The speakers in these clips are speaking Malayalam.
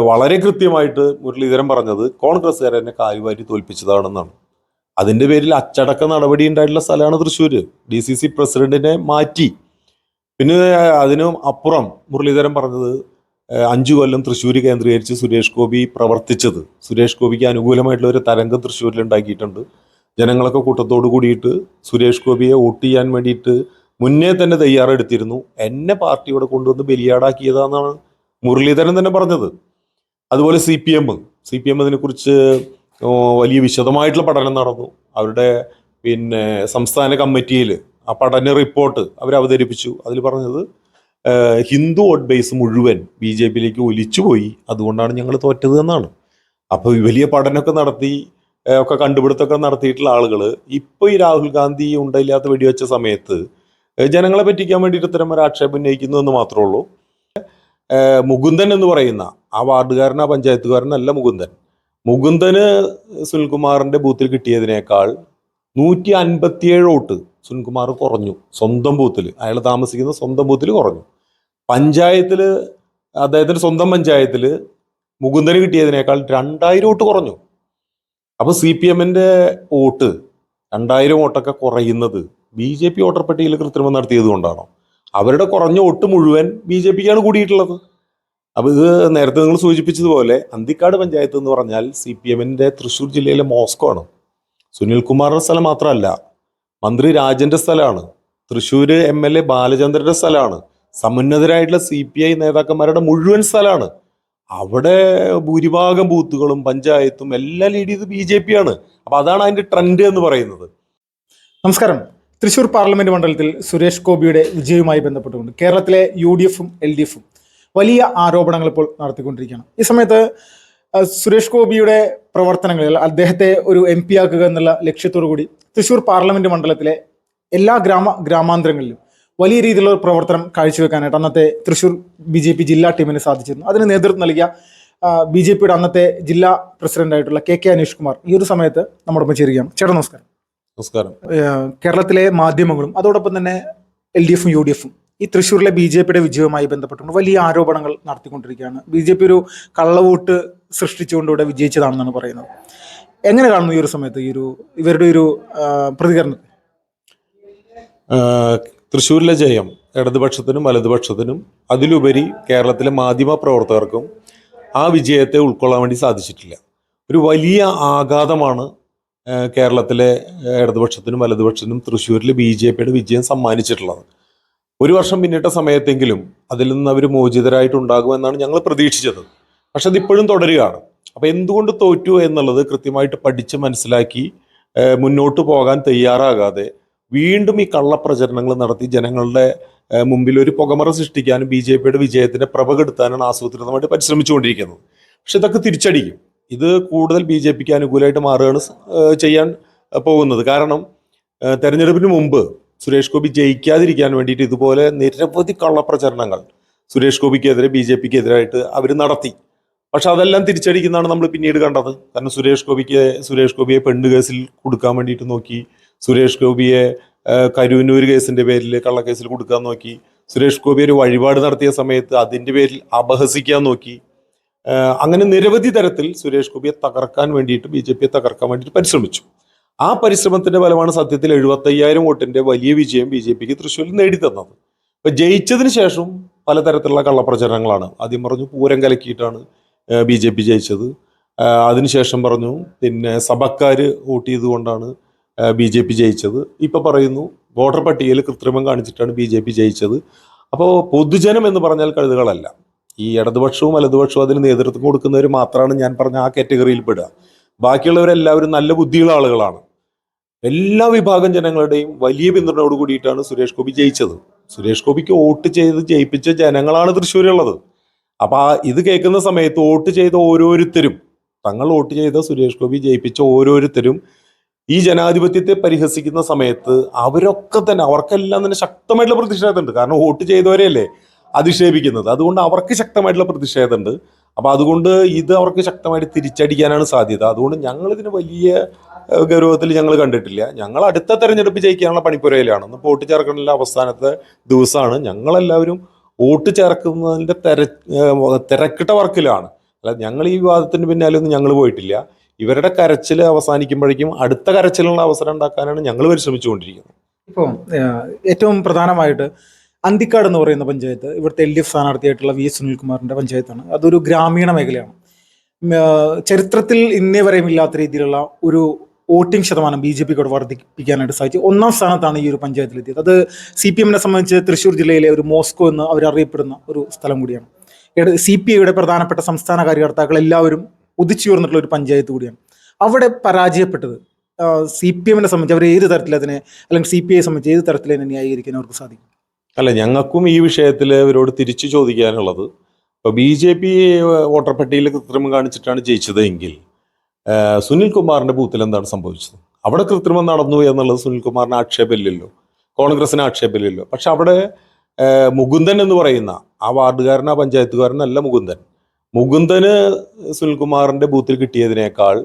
വളരെ കൃത്യമായിട്ട് മുരളീധരൻ പറഞ്ഞത് കോൺഗ്രസ്സുകാരെന്നെ കാലുവാരി തോൽപ്പിച്ചതാണെന്നാണ്. അതിന്റെ പേരിൽ അച്ചടക്ക നടപടി ഉണ്ടായിട്ടുള്ള സ്ഥലമാണ് തൃശ്ശൂർ. DCC പ്രസിഡന്റിനെ മാറ്റി. പിന്നെ അതിനും അപ്പുറം മുരളീധരൻ പറഞ്ഞത് 5 കൊല്ലം തൃശ്ശൂർ കേന്ദ്രീകരിച്ച് സുരേഷ് ഗോപി പ്രവർത്തിച്ചത്, സുരേഷ് ഗോപിക്ക് അനുകൂലമായിട്ടുള്ള ഒരു തരംഗം തൃശ്ശൂരിൽ ഉണ്ടാക്കിയിട്ടുണ്ട്. ജനങ്ങളൊക്കെ കൂട്ടത്തോട് കൂടിയിട്ട് സുരേഷ് ഗോപിയെ വോട്ട് ചെയ്യാൻ വേണ്ടിയിട്ട് മുന്നേ തന്നെ തയ്യാറെടുത്തിരുന്നു. എന്നെ പാർട്ടിയോടെ കൊണ്ടുവന്ന് ബലിയാടാക്കിയതാണെന്നാണ് മുരളീധരൻ തന്നെ പറഞ്ഞത്. അതുപോലെ CPM ഇതിനെക്കുറിച്ച് വലിയ വിശദമായിട്ടുള്ള പഠനം നടന്നു. അവരുടെ സംസ്ഥാന കമ്മിറ്റിയിൽ ആ പഠന റിപ്പോർട്ട് അവർ അവതരിപ്പിച്ചു. അതിൽ പറഞ്ഞത് ഹിന്ദു വോട്ട് ബേസ് മുഴുവൻ BJPയിലേക്ക് ഒലിച്ചുപോയി, അതുകൊണ്ടാണ് ഞങ്ങൾ തോറ്റത് എന്നാണ്. അപ്പോൾ വലിയ പഠനമൊക്കെ നടത്തി ഒക്കെ കണ്ടുപിടുത്തമൊക്കെ നടത്തിയിട്ടുള്ള ആളുകൾ ഇപ്പോൾ ഈ രാഹുൽ ഗാന്ധി ഉണ്ടയില്ലാത്ത വെടിവെച്ച സമയത്ത് ജനങ്ങളെ പറ്റിക്കാൻ വേണ്ടിയിട്ട് ഇത്തരം ഒരു ആക്ഷേപം ഉന്നയിക്കുന്നു എന്ന് മാത്രമേ ഉള്ളൂ. മുകുന്ദൻ എന്ന് പറയുന്ന ആ വാർഡുകാരൻ, ആ പഞ്ചായത്തുകാരനല്ല മുകുന്ദന് സുനിൽകുമാറിന്റെ ബൂത്തിൽ കിട്ടിയതിനേക്കാൾ 157 വോട്ട് സുനിൽകുമാർ കുറഞ്ഞു. സ്വന്തം ബൂത്തിൽ, അയാൾ താമസിക്കുന്ന സ്വന്തം ബൂത്തിൽ കുറഞ്ഞു. പഞ്ചായത്തിൽ, അദ്ദേഹത്തിന്റെ സ്വന്തം പഞ്ചായത്തിൽ മുകുന്ദന് കിട്ടിയതിനേക്കാൾ 2000 വോട്ട് കുറഞ്ഞു. അപ്പൊ CPMന്റെ വോട്ട് 2000 വോട്ടൊക്കെ കുറയുന്നത് BJP വോട്ടർ പട്ടികയിൽ കൃത്രിമം നടത്തിയത് കൊണ്ടാണോ? അവരുടെ കുറഞ്ഞ വോട്ട് മുഴുവൻ BJPക്കാണ് കൂടിയിട്ടുള്ളത്. അപ്പൊ ഇത് നേരത്തെ നിങ്ങൾ സൂചിപ്പിച്ചതുപോലെ അന്തിക്കാട് പഞ്ചായത്ത് എന്ന് പറഞ്ഞാൽ CPMന്റെ തൃശ്ശൂർ ജില്ലയിലെ മോസ്കോ ആണ്. സുനിൽകുമാറിന്റെ സ്ഥലം മാത്രമല്ല, മന്ത്രി രാജന്റെ സ്ഥലമാണ്. തൃശ്ശൂർ MLA ബാലചന്ദ്രന്റെ സ്ഥലമാണ്. സമുന്നതരായിട്ടുള്ള CPI നേതാക്കന്മാരുടെ മുഴുവൻ സ്ഥലമാണ്. അവിടെ ഭൂരിഭാഗം ബൂത്തുകളും പഞ്ചായത്തും എല്ലാം ലീഡ് ചെയ്ത് BJP ആണ്. അപ്പൊ അതാണ് അതിന്റെ ട്രെൻഡ് എന്ന് പറയുന്നത്. നമസ്കാരം. തൃശ്ശൂർ പാർലമെന്റ് മണ്ഡലത്തിൽ സുരേഷ് ഗോപിയുടെ വിജയവുമായി ബന്ധപ്പെട്ടുകൊണ്ട് കേരളത്തിലെ UDFും LDFും വലിയ ആരോപണങ്ങൾ ഇപ്പോൾ നടത്തിക്കൊണ്ടിരിക്കുകയാണ്. ഈ സമയത്ത് സുരേഷ് ഗോപിയുടെ പ്രവർത്തനങ്ങളിൽ അദ്ദേഹത്തെ ഒരു MP ആക്കുക എന്നുള്ള ലക്ഷ്യത്തോടു കൂടി തൃശ്ശൂർ പാർലമെന്റ് മണ്ഡലത്തിലെ എല്ലാ ഗ്രാമാന്തരങ്ങളിലും വലിയ രീതിയിലുള്ള പ്രവർത്തനം കാഴ്ചവെക്കാനായിട്ട് അന്നത്തെ തൃശ്ശൂർ BJP ജില്ലാ ടീമിന് സാധിച്ചിരുന്നു. അതിന് നേതൃത്വം നൽകിയ BJPയുടെ അന്നത്തെ ജില്ലാ പ്രസിഡന്റായിട്ടുള്ള KK അനീഷ് കുമാർ ഈ ഒരു സമയത്ത് നമ്മോടൊപ്പം ചേരുകയാണ്. ചേട്ടാ നമസ്കാരം. നമസ്കാരം. കേരളത്തിലെ മാധ്യമങ്ങളും അതോടൊപ്പം തന്നെ LDFും UDFും ഈ തൃശ്ശൂരിലെ BJPയുടെ വിജയവുമായി ബന്ധപ്പെട്ടുകൊണ്ട് വലിയ ആരോപണങ്ങൾ നടത്തിക്കൊണ്ടിരിക്കുകയാണ്. BJP ഒരു കള്ളവോട്ട് സൃഷ്ടിച്ചുകൊണ്ടിവിടെ വിജയിച്ചതാണെന്നാണ് പറയുന്നത്. എങ്ങനെ കാണുന്നു ഈ ഒരു സമയത്ത് ഇവരുടെ ഒരു പ്രതികരണത്തെ? തൃശ്ശൂരിലെ ജയം ഇടതുപക്ഷത്തിനും വലതുപക്ഷത്തിനും അതിലുപരി കേരളത്തിലെ മാധ്യമ പ്രവർത്തകർക്കും ആ വിജയത്തെ ഉൾക്കൊള്ളാൻ വേണ്ടി സാധിച്ചിട്ടില്ല. ഒരു വലിയ ആഘാതമാണ് കേരളത്തിലെ ഇടതുപക്ഷത്തിനും വലതുപക്ഷത്തിനും തൃശ്ശൂരിലെ BJPയുടെ വിജയം സമ്മാനിച്ചിട്ടുള്ളത്. ഒരു വർഷം പിന്നിട്ട സമയത്തെങ്കിലും അതിൽ നിന്ന് അവർ മോചിതരായിട്ടുണ്ടാകുമെന്നാണ് ഞങ്ങൾ പ്രതീക്ഷിച്ചത്. പക്ഷെ അതിപ്പോഴും തുടരുകയാണ്. അപ്പൊ എന്തുകൊണ്ട് തോറ്റു എന്നുള്ളത് കൃത്യമായിട്ട് പഠിച്ച് മനസ്സിലാക്കി മുന്നോട്ട് പോകാൻ തയ്യാറാകാതെ വീണ്ടും ഈ കള്ളപ്രചരണങ്ങൾ നടത്തി ജനങ്ങളുടെ മുമ്പിൽ ഒരു പുകമറ സൃഷ്ടിക്കാനും BJPയുടെ വിജയത്തിന്റെ പ്രഭ കെടുത്താനാണ് ആസൂത്രിതമായിട്ട് പരിശ്രമിച്ചുകൊണ്ടിരിക്കുന്നത്. പക്ഷെ ഇതൊക്കെ തിരിച്ചടിക്കും. ഇത് കൂടുതൽ BJPക്ക് അനുകൂലമായിട്ട് മാറുകയാണ് ചെയ്യാൻ പോകുന്നത്. കാരണം തെരഞ്ഞെടുപ്പിന് മുമ്പ് സുരേഷ് ഗോപി ജയിക്കാതിരിക്കാൻ വേണ്ടിയിട്ട് ഇതുപോലെ നിരവധി കള്ളപ്രചരണങ്ങൾ സുരേഷ് ഗോപിക്കെതിരെ BJPക്ക് എതിരായിട്ട് അവർ നടത്തി. പക്ഷെ അതെല്ലാം തിരിച്ചടിക്കുന്നതാണ് നമ്മൾ പിന്നീട് കണ്ടത്. കാരണം സുരേഷ് ഗോപിയെ പെണ്ണ് കേസിൽ കൊടുക്കാൻ വേണ്ടിയിട്ട് നോക്കി, സുരേഷ് ഗോപിയെ കരൂന്നൂർ കേസിന്റെ പേരിൽ കള്ളക്കേസിൽ കൊടുക്കാൻ നോക്കി, സുരേഷ് ഗോപി ഒരു വഴിപാട് നടത്തിയ സമയത്ത് അതിന്റെ പേരിൽ അപഹസിക്കാൻ നോക്കി. അങ്ങനെ നിരവധി തരത്തിൽ സുരേഷ് ഗോപിയെ തകർക്കാൻ വേണ്ടിയിട്ട് BJPയെ തകർക്കാൻ വേണ്ടിയിട്ട് പരിശ്രമിച്ചു. ആ പരിശ്രമത്തിന്റെ ഫലമാണ് സത്യത്തിൽ 75,000 വോട്ടിന്റെ വലിയ വിജയം BJPക്ക് തൃശ്ശൂരിൽ നേടിത്തന്നത്. ഇപ്പൊ ജയിച്ചതിന് ശേഷം പലതരത്തിലുള്ള കള്ളപ്രചരണങ്ങളാണ്. ആദ്യം പറഞ്ഞു പൂരം കലക്കിയിട്ടാണ് BJP ജയിച്ചത്. അതിനുശേഷം പറഞ്ഞു സഭക്കാര് വോട്ട് ചെയ്തുകൊണ്ടാണ് BJP ജയിച്ചത്. ഇപ്പൊ പറയുന്നു വോട്ടർ പട്ടികയിൽ കൃത്രിമം കാണിച്ചിട്ടാണ് BJP ജയിച്ചത്. അപ്പോൾ പൊതുജനം എന്ന് പറഞ്ഞാൽ കഴുതുകളല്ല. ഈ ഇടതുപക്ഷവും വലതുപക്ഷവും അതിന് നേതൃത്വം കൊടുക്കുന്നവർ മാത്രമാണ് ഞാൻ പറഞ്ഞ ആ കാറ്റഗറിയിൽ പെടുക. ബാക്കിയുള്ളവരെല്ലാവരും നല്ല ബുദ്ധിയുള്ള ആളുകളാണ്. എല്ലാ വിഭാഗം ജനങ്ങളുടെയും വലിയ പിന്തുണയോട് കൂടിയിട്ടാണ് സുരേഷ് ഗോപി ജയിച്ചത്. സുരേഷ് ഗോപിക്ക് വോട്ട് ചെയ്ത് ജയിപ്പിച്ച ജനങ്ങളാണ് തൃശ്ശൂരുള്ളത്. അപ്പൊ ഇത് കേൾക്കുന്ന സമയത്ത് വോട്ട് ചെയ്ത ഓരോരുത്തരും, തങ്ങൾ വോട്ട് ചെയ്ത സുരേഷ് ഗോപി ജയിപ്പിച്ച ഓരോരുത്തരും ഈ ജനാധിപത്യത്തെ പരിഹസിക്കുന്ന സമയത്ത് അവർക്കെല്ലാം തന്നെ ശക്തമായിട്ടുള്ള പ്രതിഷേധമുണ്ട്. കാരണം വോട്ട് ചെയ്തവരെയല്ലേ അധിക്ഷേപിക്കുന്നത്. അതുകൊണ്ട് അവർക്ക് ശക്തമായിട്ടുള്ള പ്രതിഷേധമുണ്ട്. അപ്പൊ അതുകൊണ്ട് ഇത് അവർക്ക് ശക്തമായിട്ട് തിരിച്ചടിക്കാനാണ് സാധ്യത. അതുകൊണ്ട് ഞങ്ങൾ ഇതിന് വലിയ ഗൗരവത്തിൽ ഞങ്ങൾ കണ്ടിട്ടില്ല. ഞങ്ങൾ അടുത്ത തെരഞ്ഞെടുപ്പ് ജയിക്കാനുള്ള പണിപ്പുരയിലാണ്. ഇന്ന് വോട്ട് ചേർക്കണമെങ്കിൽ അവസാനത്തെ ദിവസമാണ്. ഞങ്ങളെല്ലാവരും വോട്ട് ചേർക്കുന്നതിന്റെ തിരക്കിട്ട വർക്കിലാണ്. അല്ല, ഞങ്ങൾ ഈ വിവാദത്തിന് പിന്നാലെ ഒന്നും ഞങ്ങൾ പോയിട്ടില്ല. ഇവരുടെ കരച്ചിൽ അവസാനിക്കുമ്പോഴേക്കും അടുത്ത കരച്ചിലുള്ള അവസരം ഉണ്ടാക്കാനാണ് ഞങ്ങൾ പരിശ്രമിച്ചുകൊണ്ടിരിക്കുന്നത്. ഇപ്പോൾ ഏറ്റവും പ്രധാനമായിട്ട് അന്തിക്കാട് എന്ന് പറയുന്ന പഞ്ചായത്ത് ഇവിടുത്തെ LDF സ്ഥാനാർത്ഥിയായിട്ടുള്ള വി സുനിൽകുമാറിന്റെ പഞ്ചായത്താണ്. അതൊരു ഗ്രാമീണ മേഖലയാണ്. ചരിത്രത്തിൽ ഇന്നേ വരെയും ഇല്ലാത്ത രീതിയിലുള്ള ഒരു വോട്ടിംഗ് ശതമാനം BJP കൂടെ വർദ്ധിപ്പിക്കാനായിട്ട് സാധിച്ചു. 1-ാം സ്ഥാനത്താണ് ഈ ഒരു പഞ്ചായത്തിലെത്തിയത്. അത് CPM സംബന്ധിച്ച് തൃശ്ശൂർ ജില്ലയിലെ ഒരു മോസ്കോ എന്ന് അവരറിയപ്പെടുന്ന ഒരു സ്ഥലം കൂടിയാണ്. CPIയുടെ പ്രധാനപ്പെട്ട സംസ്ഥാന കാര്യകർത്താക്കൾ എല്ലാവരും ഉദിച്ചുയർന്നിട്ടുള്ള ഒരു പഞ്ചായത്ത് കൂടിയാണ്. അവിടെ പരാജയപ്പെട്ടത് CPM സംബന്ധിച്ച് അവർ ഏത് തരത്തിൽ അതിനെ, അല്ലെങ്കിൽ CPI സംബന്ധിച്ച് ഏത് തരത്തിൽ അതിനെ ന്യായീകരിക്കാൻ അവർക്ക് സാധിക്കും? അല്ല, ഞങ്ങൾക്കും ഈ വിഷയത്തിൽ ഇവരോട് തിരിച്ചു ചോദിക്കാനുള്ളത്, ഇപ്പോൾ BJP വോട്ടർ പട്ടികയിൽ കൃത്രിമം കാണിച്ചിട്ടാണ് ജയിച്ചത് എങ്കിൽ സുനിൽകുമാറിന്റെ ബൂത്തിൽ എന്താണ് സംഭവിച്ചത്? അവിടെ കൃത്രിമം നടന്നു എന്നുള്ളത് സുനിൽകുമാറിന് ആക്ഷേപമില്ലല്ലോ, കോൺഗ്രസിന് ആക്ഷേപമില്ലല്ലോ. പക്ഷെ അവിടെ മുകുന്ദൻ എന്ന് പറയുന്ന ആ വാർഡുകാരൻ, ആ പഞ്ചായത്തുകാരനല്ല മുകുന്ദന് സുനിൽകുമാറിന്റെ ബൂത്തിൽ കിട്ടിയതിനേക്കാൾ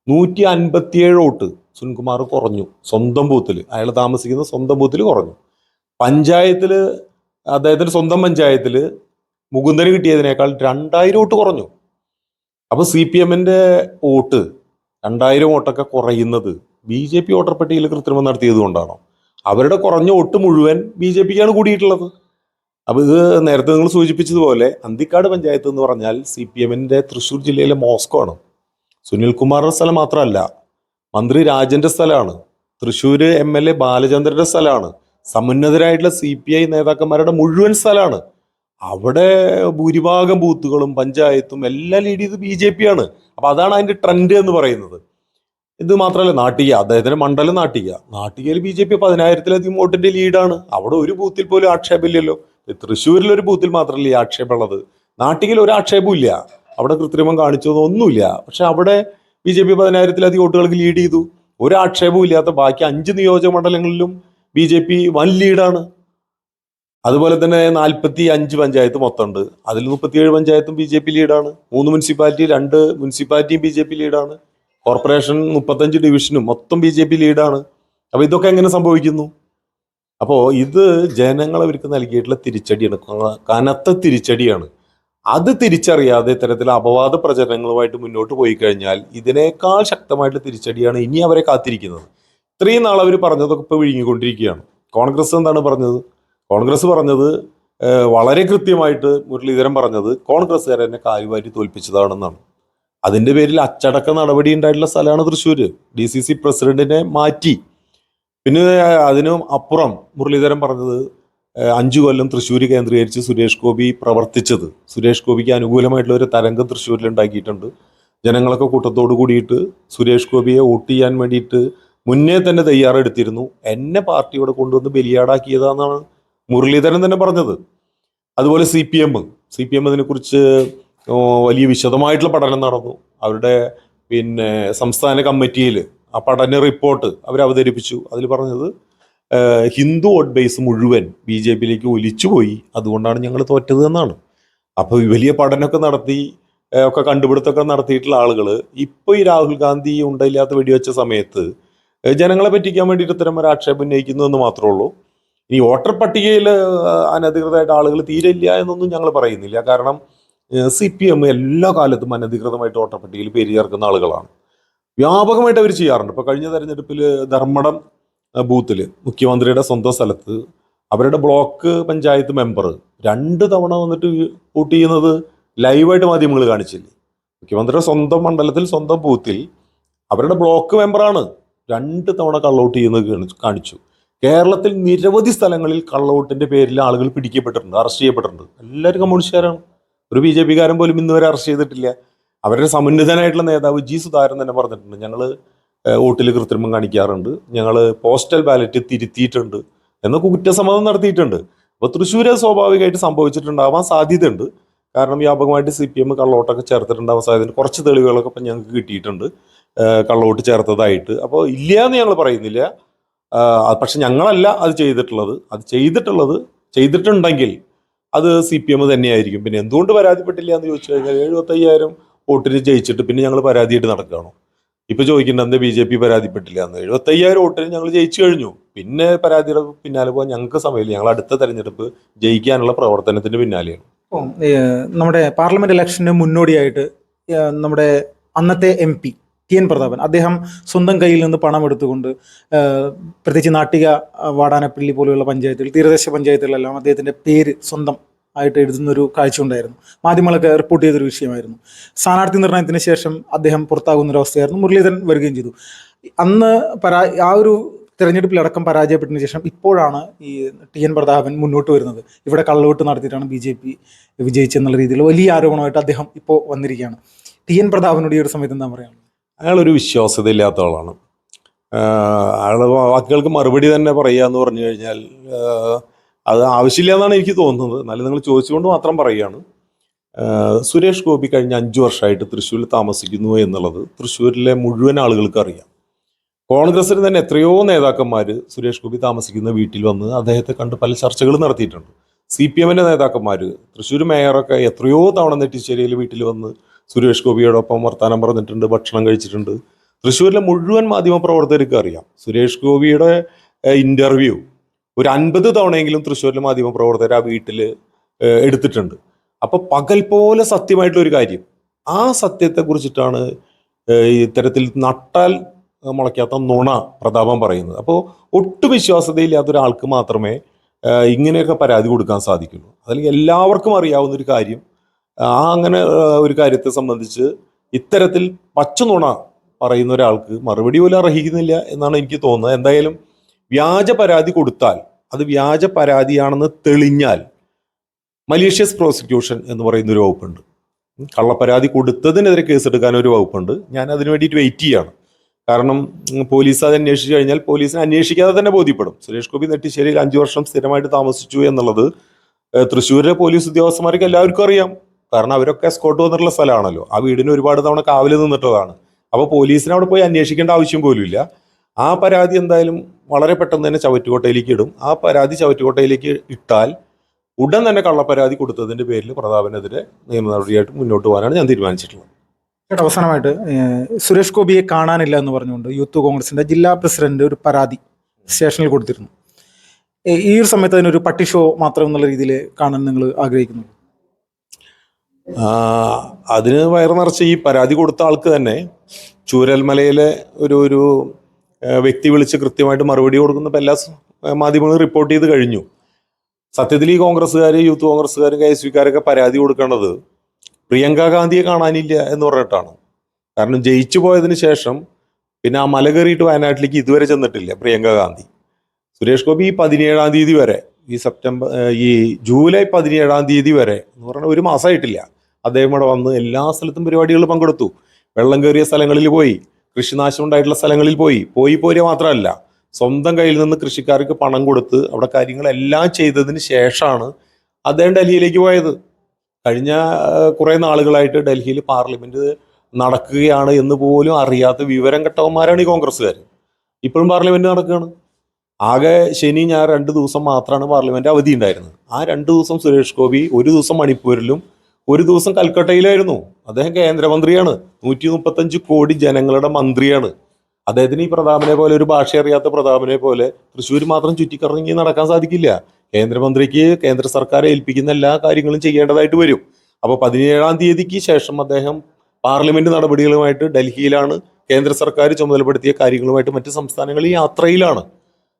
157 വോട്ട് സുനിൽകുമാർ കുറഞ്ഞു. സ്വന്തം ബൂത്തിൽ, അയാൾ താമസിക്കുന്ന സ്വന്തം ബൂത്തിൽ കുറഞ്ഞു. പഞ്ചായത്തിൽ, അദ്ദേഹത്തിന്റെ സ്വന്തം പഞ്ചായത്തിൽ മുകുന്ദന് കിട്ടിയതിനേക്കാൾ 2000 വോട്ട് കുറഞ്ഞു. അപ്പോൾ CPMന്റെ വോട്ട് 2000 വോട്ടൊക്കെ കുറയുന്നത് BJP വോട്ടർ പട്ടികയിൽ കൃത്രിമം നടത്തിയത് കൊണ്ടാണോ? അവരുടെ കുറഞ്ഞ വോട്ട് മുഴുവൻ BJPക്കാണ് കൂടിയിട്ടുള്ളത്. അപ്പോൾ ഇത് നേരത്തെ നിങ്ങൾ സൂചിപ്പിച്ചതുപോലെ അന്തിക്കാട് പഞ്ചായത്ത് എന്ന് പറഞ്ഞാൽ CPMന്റെ തൃശ്ശൂർ ജില്ലയിലെ മോസ്കോ ആണ്. സുനിൽകുമാറിന്റെ സ്ഥലം മാത്രമല്ല, മന്ത്രി രാജന്റെ സ്ഥലമാണ്, തൃശ്ശൂർ MLA ബാലചന്ദ്രന്റെ സ്ഥലമാണ്, സമുന്നതരായിട്ടുള്ള CPI നേതാക്കന്മാരുടെ മുഴുവൻ സ്ഥലമാണ്. അവിടെ ഭൂരിഭാഗം ബൂത്തുകളും പഞ്ചായത്തും എല്ലാം ലീഡ് ചെയ്ത് BJP ആണ്. അപ്പൊ അതാണ് അതിന്റെ ട്രെൻഡ് എന്ന് പറയുന്നത്. ഇത് മാത്രമല്ല, നാട്ടിക, അദ്ദേഹത്തിന്റെ മണ്ഡലം നാട്ടികയിൽ BJP 10,000-ലധികം വോട്ടിന്റെ ലീഡാണ്. അവിടെ ഒരു ബൂത്തിൽ പോലും ആക്ഷേപമില്ലല്ലോ. തൃശ്ശൂരിൽ ഒരു ബൂത്തിൽ മാത്രമല്ല ഈ ആക്ഷേപമുള്ളത്. നാട്ടികയിൽ ഒരു ആക്ഷേപവും ഇല്ല, അവിടെ കൃത്രിമം കാണിച്ചതൊന്നുമില്ല. പക്ഷെ അവിടെ BJP 10,000-ലധികം വോട്ടുകൾക്ക് ലീഡ് ചെയ്തു. ഒരു ആക്ഷേപവും ഇല്ലാത്ത ബാക്കി 5 നിയോജക മണ്ഡലങ്ങളിലും BJP വൻ ലീഡാണ്. അതുപോലെ തന്നെ 45 പഞ്ചായത്ത് മൊത്തമുണ്ട്. അതിൽ 37 പഞ്ചായത്തും BJP ലീഡാണ്. 3 municipality, 2 മുനിസിപ്പാലിറ്റിയും BJP ലീഡാണ്. കോർപ്പറേഷൻ 35 ഡിവിഷനും മൊത്തം BJP ലീഡാണ്. അപ്പോൾ ഇതൊക്കെ എങ്ങനെ സംഭവിക്കുന്നു? അപ്പോൾ ഇത് ജനങ്ങൾ അവർക്ക് നൽകിയിട്ടുള്ള തിരിച്ചടിയാണ്, കനത്ത തിരിച്ചടിയാണ്. അത് തിരിച്ചറിയാതെ ഇത്തരത്തിൽ അപവാദ പ്രചരണങ്ങളുമായിട്ട് മുന്നോട്ട് പോയി കഴിഞ്ഞാൽ ഇതിനേക്കാൾ ശക്തമായിട്ടുള്ള തിരിച്ചടിയാണ് ഇനി അവരെ കാത്തിരിക്കുന്നത്. ഇത്രയും നാൾ അവർ പറഞ്ഞതൊക്കെ ഇപ്പോൾ വിഴുങ്ങിക്കൊണ്ടിരിക്കുകയാണ്. കോൺഗ്രസ് എന്താണ് പറഞ്ഞത്? കോൺഗ്രസ് പറഞ്ഞത് വളരെ കൃത്യമായിട്ട്, മുരളീധരൻ പറഞ്ഞത് കോൺഗ്രസ്സുകാരെ എന്നെ കാലുവാരി തോൽപ്പിച്ചതാണെന്നാണ്. അതിൻ്റെ പേരിൽ അച്ചടക്ക നടപടി ഉണ്ടായിട്ടുള്ള സ്ഥലമാണ് തൃശ്ശൂർ. DCC പ്രസിഡന്റിനെ മാറ്റി. പിന്നെ അതിനും അപ്പുറം മുരളീധരൻ പറഞ്ഞത് 5 കൊല്ലം തൃശ്ശൂർ കേന്ദ്രീകരിച്ച് സുരേഷ് ഗോപി പ്രവർത്തിച്ചത്, സുരേഷ് ഗോപിക്ക് അനുകൂലമായിട്ടുള്ള ഒരു തരംഗം തൃശ്ശൂരിൽ ഉണ്ടാക്കിയിട്ടുണ്ട്. ജനങ്ങളൊക്കെ കൂട്ടത്തോട് കൂടിയിട്ട് സുരേഷ് ഗോപിയെ വോട്ട് ചെയ്യാൻ വേണ്ടിയിട്ട് മുന്നേ തന്നെ തയ്യാറെടുത്തിരുന്നു. എന്നെ പാർട്ടിയോടെ കൊണ്ടുവന്ന് ബലിയാടാക്കിയതാണെന്നാണ് മുരളീധരൻ തന്നെ പറഞ്ഞത്. അതുപോലെ CPM അതിനെക്കുറിച്ച് വലിയ വിശദമായിട്ടുള്ള പഠനം നടന്നു. അവരുടെ സംസ്ഥാന കമ്മിറ്റിയിൽ ആ പഠന റിപ്പോർട്ട് അവർ അവതരിപ്പിച്ചു. അതിൽ പറഞ്ഞത് ഹിന്ദു വോട്ട് ബേസ് മുഴുവൻ BJPയിലേക്ക് ഒലിച്ചുപോയി, അതുകൊണ്ടാണ് ഞങ്ങൾ തോറ്റത് എന്നാണ്. അപ്പോൾ വലിയ പഠനമൊക്കെ നടത്തി, ഒക്കെ കണ്ടുപിടുത്തമൊക്കെ നടത്തിയിട്ടുള്ള ആളുകൾ ഇപ്പോൾ ഈ രാഹുൽ ഗാന്ധി ഉണ്ടയില്ലാത്ത വെടിവെച്ച സമയത്ത് ജനങ്ങളെ പറ്റിക്കാൻ വേണ്ടിയിട്ട് ഇത്തരം ഒരു ആക്ഷേപം ഉന്നയിക്കുന്നു എന്ന് മാത്രമേ ഉള്ളൂ. ഇനി വോട്ടർ പട്ടികയിൽ അനധികൃതമായിട്ട് ആളുകൾ തീരെ ഇല്ല എന്നൊന്നും ഞങ്ങൾ പറയുന്നില്ല. കാരണം CPM എല്ലാ കാലത്തും അനധികൃതമായിട്ട് വോട്ടർ പട്ടികയിൽ പേര് ചേർക്കുന്ന ആളുകളാണ്. വ്യാപകമായിട്ട് അവർ ചെയ്യാറുണ്ട്. ഇപ്പോൾ കഴിഞ്ഞ തെരഞ്ഞെടുപ്പിൽ ധർമ്മടം ബൂത്തിൽ മുഖ്യമന്ത്രിയുടെ സ്വന്തം സ്ഥലത്ത് അവരുടെ ബ്ലോക്ക് പഞ്ചായത്ത് മെമ്പർ 2 തവണ വന്നിട്ട് വോട്ട് ചെയ്യുന്നത് ലൈവായിട്ട് മാധ്യമങ്ങൾ കാണിച്ചില്ലേ? മുഖ്യമന്ത്രിയുടെ സ്വന്തം മണ്ഡലത്തിൽ, സ്വന്തം ബൂത്തിൽ അവരുടെ ബ്ലോക്ക് മെമ്പറാണ് 2 തവണ കള്ളൗട്ട് ചെയ്യുന്നത് കാണിച്ചു. കേരളത്തിൽ നിരവധി സ്ഥലങ്ങളിൽ കള്ളവോട്ടിന്റെ പേരിൽ ആളുകൾ പിടിക്കപ്പെട്ടിട്ടുണ്ട്, അറസ്റ്റ് ചെയ്യപ്പെട്ടിട്ടുണ്ട്. എല്ലാവരും കമ്മ്യൂണിസ്റ്റുകാരാണ്. ഒരു BJPക്കാരൻ പോലും ഇന്ന് വരെ അറസ്റ്റ് ചെയ്തിട്ടില്ല. അവരുടെ സമുന്നതനായിട്ടുള്ള നേതാവ് G. സുധാകരൻ തന്നെ പറഞ്ഞിട്ടുണ്ട്, ഞങ്ങൾ വോട്ടിൽ കൃത്രിമം കാണിക്കാറുണ്ട്, ഞങ്ങൾ പോസ്റ്റൽ ബാലറ്റ് തിരുത്തിയിട്ടുണ്ട് എന്നൊക്കെ കുറ്റസമ്മതം നടത്തിയിട്ടുണ്ട്. അപ്പോൾ തൃശ്ശൂർ സ്വാഭാവികമായിട്ട് സംഭവിച്ചിട്ടുണ്ടാവാൻ സാധ്യതയുണ്ട്. കാരണം വ്യാപകമായിട്ട് CPM കള്ളവോട്ടൊക്കെ ചേർത്തിട്ടുണ്ടാവാൻ സാധ്യതയുണ്ട്. കുറച്ച് തെളിവുകളൊക്കെ ഇപ്പം ഞങ്ങൾക്ക് കിട്ടിയിട്ടുണ്ട് കള്ളവോട്ട് ചേർത്തതായിട്ട്. അപ്പോൾ ഇല്ല എന്ന് ഞങ്ങൾ പറയുന്നില്ല. പക്ഷെ ഞങ്ങളല്ല അത് ചെയ്തിട്ടുണ്ടെങ്കിൽ അത് CPM തന്നെയായിരിക്കും. പിന്നെ എന്തുകൊണ്ട് പരാതിപ്പെട്ടില്ല എന്ന് ചോദിച്ചു കഴിഞ്ഞാൽ 75,000 വോട്ടിന് ജയിച്ചിട്ട് പിന്നെ ഞങ്ങൾ പരാതിയായിട്ട് നടക്കുകയാണോ? ഇപ്പോൾ ചോദിക്കേണ്ടത് എന്താ BJP പരാതിപ്പെട്ടില്ല എന്ന്? 75,000 വോട്ടിന് ഞങ്ങൾ ജയിച്ചു കഴിഞ്ഞു, പിന്നെ പരാതിയുടെ പിന്നാലെ പോകാൻ ഞങ്ങൾക്ക് സമയമില്ല. ഞങ്ങൾ അടുത്ത തെരഞ്ഞെടുപ്പ് ജയിക്കാനുള്ള പ്രവർത്തനത്തിന് പിന്നാലെയാണ്. ഇപ്പം നമ്മുടെ പാർലമെന്റ് ഇലക്ഷന് മുന്നോടിയായിട്ട് നമ്മുടെ അന്നത്തെ MP TN പ്രതാപൻ അദ്ദേഹം സ്വന്തം കയ്യിൽ നിന്ന് പണം എടുത്തുകൊണ്ട് പ്രത്യേകിച്ച് നാട്ടിക വാടാനപ്പള്ളി പോലെയുള്ള പഞ്ചായത്തുകൾ, തീരദേശ പഞ്ചായത്തുകളിലെല്ലാം അദ്ദേഹത്തിന്റെ പേര് സ്വന്തം ആയിട്ട് എഴുതുന്നൊരു കാഴ്ച ഉണ്ടായിരുന്നു. മാധ്യമങ്ങളൊക്കെ റിപ്പോർട്ട് ചെയ്തൊരു വിഷയമായിരുന്നു. സ്ഥാനാർത്ഥി നിർണയത്തിന് ശേഷം അദ്ദേഹം പുറത്താകുന്നൊരവസ്ഥയായിരുന്നു. മുരളീധരൻ വരികയും ചെയ്തു. അന്ന് ആ ഒരു തെരഞ്ഞെടുപ്പിലടക്കം പരാജയപ്പെട്ടതിന് ശേഷം ഇപ്പോഴാണ് ഈ TN പ്രതാപൻ മുന്നോട്ട് വരുന്നത്. ഇവിടെ കള്ളവോട്ട് നടത്തിയിട്ടാണ് BJP വിജയിച്ചെന്നുള്ള രീതിയിൽ വലിയ ആരോപണമായിട്ട് അദ്ദേഹം ഇപ്പോൾ വന്നിരിക്കുകയാണ്. TN പ്രതാപനോട് ഈ ഒരു സമയത്ത് എന്താ പറയുക? അയാളൊരു വിശ്വാസ്യതയില്ലാത്ത ആളാണ്. അയാൾ വാക്കുകൾക്ക് മറുപടി തന്നെ പറയുക എന്ന് പറഞ്ഞു കഴിഞ്ഞാൽ അത് ആവശ്യമില്ല എന്നാണ് എനിക്ക് തോന്നുന്നത്. എന്നാലും നിങ്ങൾ ചോദിച്ചുകൊണ്ട് മാത്രം പറയുകയാണ്. സുരേഷ് ഗോപി കഴിഞ്ഞ 5 വർഷമായിട്ട് തൃശ്ശൂരിൽ താമസിക്കുന്നു എന്നുള്ളത് തൃശ്ശൂരിലെ മുഴുവൻ ആളുകൾക്ക് അറിയാം. കോൺഗ്രസിന് തന്നെ എത്രയോ നേതാക്കന്മാർ സുരേഷ് ഗോപി താമസിക്കുന്ന വീട്ടിൽ വന്ന് അദ്ദേഹത്തെ കണ്ട് പല ചർച്ചകളും നടത്തിയിട്ടുണ്ട്. CPMന്റെ നേതാക്കന്മാർ, തൃശ്ശൂർ മേയറൊക്കെ എത്രയോ തവണ നെറ്റിശ്ശേരിയിൽ വീട്ടിൽ വന്ന് സുരേഷ് ഗോപിയോടൊപ്പം വർത്തമാനം പറഞ്ഞിട്ടുണ്ട്, ഭക്ഷണം കഴിച്ചിട്ടുണ്ട്. തൃശ്ശൂരിലെ മുഴുവൻ മാധ്യമ പ്രവർത്തകർക്ക് അറിയാം. സുരേഷ് ഗോപിയുടെ ഇൻ്റർവ്യൂ ഒരു 50 തവണയെങ്കിലും തൃശ്ശൂരിലെ മാധ്യമ പ്രവർത്തകർ ആ വീട്ടിൽ എടുത്തിട്ടുണ്ട്. അപ്പോൾ പകൽ പോലെ സത്യമായിട്ടുള്ളൊരു കാര്യം, ആ സത്യത്തെക്കുറിച്ചിട്ടാണ് ഇത്തരത്തിൽ നട്ടാൽ മുളയ്ക്കാത്ത നുണ പ്രതാപം പറയുന്നത്. അപ്പോൾ ഒട്ടും വിശ്വാസ്യതയില്ലാത്ത ഒരാൾക്ക് മാത്രമേ ഇങ്ങനെയൊക്കെ പരാതി കൊടുക്കാൻ സാധിക്കുള്ളൂ. അല്ലെങ്കിൽ എല്ലാവർക്കും അറിയാവുന്ന ഒരു കാര്യം, അങ്ങനെ ഒരു കാര്യത്തെ സംബന്ധിച്ച് ഇത്തരത്തിൽ പച്ച നുണ പറയുന്ന ഒരാൾക്ക് മറുപടി പോലും അർഹിക്കുന്നില്ല എന്നാണ് എനിക്ക് തോന്നുന്നത്. എന്തായാലും വ്യാജ പരാതി കൊടുത്താൽ, അത് വ്യാജ പരാതിയാണെന്ന് തെളിഞ്ഞാൽ മലീഷ്യസ് പ്രോസിക്യൂഷൻ എന്ന് പറയുന്ന ഒരു വകുപ്പുണ്ട്. കള്ളപ്പരാതി കൊടുത്തതിനെതിരെ കേസെടുക്കാൻ ഒരു വകുപ്പുണ്ട്. ഞാൻ അതിനു വേണ്ടിയിട്ട് വെയിറ്റ് ചെയ്യാണ്. കാരണം പോലീസ് അത് അന്വേഷിച്ചു കഴിഞ്ഞാൽ പോലീസിനെ അന്വേഷിക്കാതെ തന്നെ ബോധ്യപ്പെടും. സുരേഷ് ഗോപി നെട്ടിശ്ശേരിയിൽ 5 വർഷം സ്ഥിരമായിട്ട് താമസിച്ചു എന്നുള്ളത് തൃശ്ശൂരിലെ പോലീസ് ഉദ്യോഗസ്ഥന്മാർക്ക് എല്ലാവർക്കും അറിയാം. കാരണം അവരൊക്കെ എസ്കോർട്ട് വന്നിട്ടുള്ള സ്ഥലമാണല്ലോ. ആ വീടിന് ഒരുപാട് തവണ കാവല് നിന്നിട്ടതാണ്. അപ്പോൾ പോലീസിനെ അവിടെ പോയി അന്വേഷിക്കേണ്ട ആവശ്യം പോലുമില്ല. ആ പരാതി എന്തായാലും വളരെ പെട്ടെന്ന് തന്നെ ചവറ്റുകൊട്ടയിലേക്ക് ഇടും. ആ പരാതി ചവറ്റുകൊട്ടയിലേക്ക് ഇട്ടാൽ ഉടൻ തന്നെ കള്ളപ്പരാതി കൊടുത്തതിന്റെ പേരിൽ പ്രതാപനെതിരെ നിയമ നടപടിയായിട്ട് മുന്നോട്ട് പോകാനാണ് ഞാൻ തീരുമാനിച്ചിട്ടുള്ളത്. അവസാനമായിട്ട് സുരേഷ് ഗോപിയെ കാണാനില്ല എന്ന് പറഞ്ഞുകൊണ്ട് യൂത്ത് കോൺഗ്രസിന്റെ ജില്ലാ പ്രസിഡന്റ് ഒരു പരാതി സ്റ്റേഷനിൽ കൊടുത്തിരുന്നു. ഈ ഒരു സമയത്ത് അതിനൊരു പട്ടി ഷോ മാത്രം എന്നുള്ള രീതിയിൽ കാണാൻ നിങ്ങൾ ആഗ്രഹിക്കുന്നു? അതിന് വയറ് നിറച്ച് ഈ പരാതി കൊടുത്ത ആൾക്ക് തന്നെ ചൂരൽമലയിലെ ഒരു വ്യക്തി വിളിച്ച് കൃത്യമായിട്ട് മറുപടി കൊടുക്കുന്ന എല്ലാ മാധ്യമങ്ങളും റിപ്പോർട്ട് ചെയ്ത് കഴിഞ്ഞു. സത്യത്തിൽ ഈ കോൺഗ്രസ്സുകാർ, യൂത്ത് കോൺഗ്രസ്സുകാരും KSUക്കാരൊക്കെ പരാതി കൊടുക്കേണ്ടത് പ്രിയങ്ക ഗാന്ധിയെ കാണാനില്ല എന്ന് പറഞ്ഞിട്ടാണ്. കാരണം ജയിച്ചു പോയതിന് ശേഷം പിന്നെ ആ മല കയറിയിട്ട് വയനാട്ടിലേക്ക് ഇതുവരെ ചെന്നിട്ടില്ല പ്രിയങ്ക ഗാന്ധി. സുരേഷ് ഗോപി 17-ാം തീയതി വരെ, ഈ ജൂലൈ 17-ാം തീയതി വരെ എന്ന് പറഞ്ഞാൽ ഒരു മാസമായിട്ടില്ല, അദ്ദേഹം ഇവിടെ വന്ന് എല്ലാ സ്ഥലത്തും പരിപാടികളിൽ പങ്കെടുത്തു. വെള്ളം കയറിയ സ്ഥലങ്ങളിൽ പോയി, കൃഷിനാശം ഉണ്ടായിട്ടുള്ള സ്ഥലങ്ങളിൽ പോയി പോരുക മാത്രമല്ല, സ്വന്തം കയ്യിൽ നിന്ന് കൃഷിക്കാർക്ക് പണം കൊടുത്ത് അവിടെ കാര്യങ്ങളെല്ലാം ചെയ്തതിന് ശേഷമാണ് അദ്ദേഹം ഡൽഹിയിലേക്ക് പോയത്. കഴിഞ്ഞ കുറേ നാളുകളായിട്ട് ഡൽഹിയിൽ പാർലമെന്റ് നടക്കുകയാണ് എന്ന് പോലും അറിയാത്ത വിവരം കെട്ടവന്മാരാണ് ഈ കോൺഗ്രസ്സുകാർ. ഇപ്പോഴും പാർലമെന്റ് നടക്കുകയാണ്. ആകെ ശനി ഞായർ 2 ദിവസം മാത്രമാണ് പാർലമെന്റ് അവധി ഉണ്ടായിരുന്നത്. ആ 2 ദിവസം സുരേഷ് ഗോപി ഒരു ദിവസം മണിപ്പൂരിലും ഒരു ദിവസം കൽക്കട്ടയിലായിരുന്നു. അദ്ദേഹം കേന്ദ്രമന്ത്രിയാണ്, 135 കോടി ജനങ്ങളുടെ മന്ത്രിയാണ്. അദ്ദേഹത്തിന് ഈ പ്രതാപനെ പോലെ, ഒരു ഭാഷ അറിയാത്ത പ്രതാപനെ പോലെ തൃശ്ശൂർ മാത്രം ചുറ്റിക്കറങ്ങി നടക്കാൻ സാധിക്കില്ല. കേന്ദ്രമന്ത്രിക്ക് കേന്ദ്ര സർക്കാരെ ഏൽപ്പിക്കുന്ന എല്ലാ കാര്യങ്ങളും ചെയ്യേണ്ടതായിട്ട് വരും. അപ്പോൾ 17-ാം തീയതിക്ക് ശേഷം അദ്ദേഹം പാർലമെന്റ് നടപടികളുമായിട്ട് ഡൽഹിയിലാണ്. കേന്ദ്ര സർക്കാർ ചുമതലപ്പെടുത്തിയ കാര്യങ്ങളുമായിട്ട് മറ്റ് സംസ്ഥാനങ്ങളിൽ യാത്രയിലാണ്.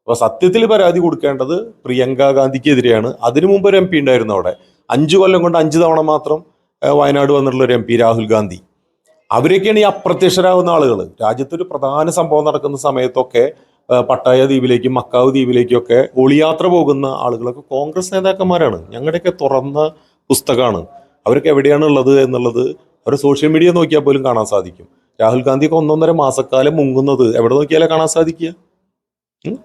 അപ്പോൾ സത്യത്തിൽ പരാതി കൊടുക്കേണ്ടത് പ്രിയങ്ക ഗാന്ധിക്കെതിരെയാണ്. അതിനു മുമ്പ് ഒരു MP ഉണ്ടായിരുന്നു അവിടെ. 5 കൊല്ലം കൊണ്ട് 5 തവണ മാത്രം വയനാട് വന്നിട്ടുള്ള ഒരു MP രാഹുൽ ഗാന്ധി. അവരൊക്കെയാണ് ഈ അപ്രത്യക്ഷരാകുന്ന ആളുകൾ. രാജ്യത്തൊരു പ്രധാന സംഭവം നടക്കുന്ന സമയത്തൊക്കെ പട്ടായ ദ്വീപിലേക്കും മക്കാവ് ദ്വീപിലേക്കും ഒക്കെ ഒളിയാത്ര പോകുന്ന ആളുകളൊക്കെ കോൺഗ്രസ് നേതാക്കന്മാരാണ്. ഞങ്ങളുടെയൊക്കെ തുറന്ന പുസ്തകമാണ്. അവരൊക്കെ എവിടെയാണ് ഉള്ളത് എന്നുള്ളത് അവർ സോഷ്യൽ മീഡിയ നോക്കിയാൽ പോലും കാണാൻ സാധിക്കും. രാഹുൽ ഗാന്ധിയൊക്കെ 1.5 മാസക്കാലം മുങ്ങുന്നത് എവിടെ നോക്കിയാലേ കാണാൻ സാധിക്കുക.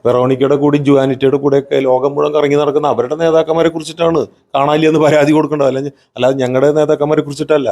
വെറോണിക്കയുടെ കൂടി ജുവാനിറ്റിയുടെ കൂടെയൊക്കെ ലോകം മുഴുവൻ കറങ്ങി നടക്കുന്ന അവരുടെ നേതാക്കന്മാരെ കുറിച്ചിട്ടാണ് കാണാനില്ല എന്ന് പരാതി കൊടുക്കേണ്ടത്. അല്ലാതെ ഞങ്ങളുടെ നേതാക്കന്മാരെ കുറിച്ചിട്ടല്ല.